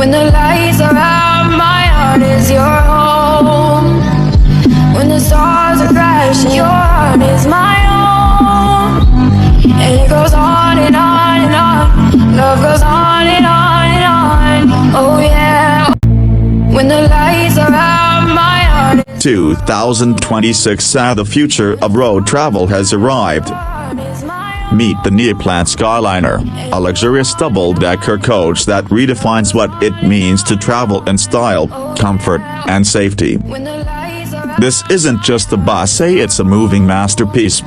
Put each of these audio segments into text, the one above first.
When the lights are out, my heart is your home. When the stars are crashing, your heart is my own. And it goes on and on and on. Love goes on and on and on. Oh yeah. When the lights are out, my heart is 2026. The future of road travel has arrived. Meet the Neoplan Skyliner, a luxurious double-decker coach that redefines what it means to travel in style, comfort, and safety. This isn't just a bus, it's a moving masterpiece.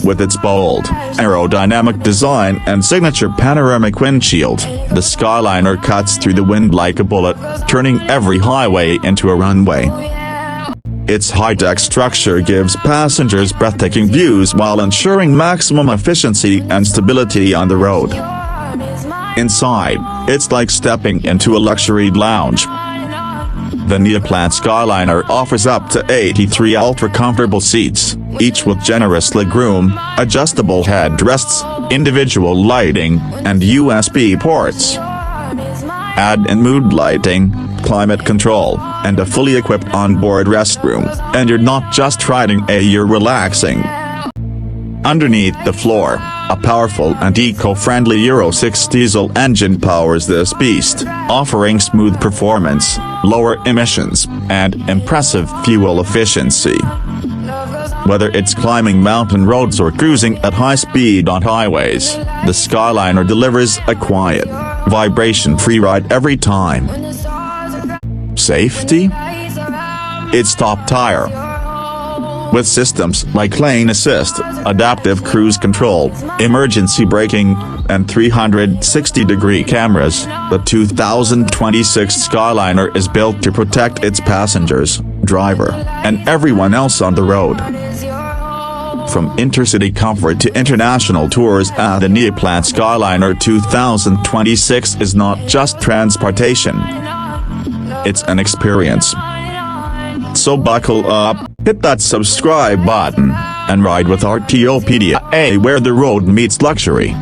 With its bold, aerodynamic design and signature panoramic windshield, the Skyliner cuts through the wind like a bullet, turning every highway into a runway. Its high-tech structure gives passengers breathtaking views while ensuring maximum efficiency and stability on the road. Inside, it's like stepping into a luxury lounge. The Neoplan Skyliner offers up to 83 ultra-comfortable seats, each with generous legroom, adjustable headrests, individual lighting, and USB ports. Add in mood lighting, climate control, and a fully equipped onboard restroom, and you're not just riding, you're relaxing. Underneath the floor, a powerful and eco-friendly Euro 6 diesel engine powers this beast, offering smooth performance, lower emissions, and impressive fuel efficiency. Whether it's climbing mountain roads or cruising at high speed on highways, the Skyliner delivers a quiet, vibration-free ride every time. Safety? It's top tier. With systems like lane assist, adaptive cruise control, emergency braking, and 360-degree cameras, the 2026 Skyliner is built to protect its passengers, driver, and everyone else on the road. From intercity comfort to international tours, the Neoplan Skyliner 2026 is not just transportation. It's an experience. So buckle up, hit that subscribe button, and ride with Artopedia, where the road meets luxury.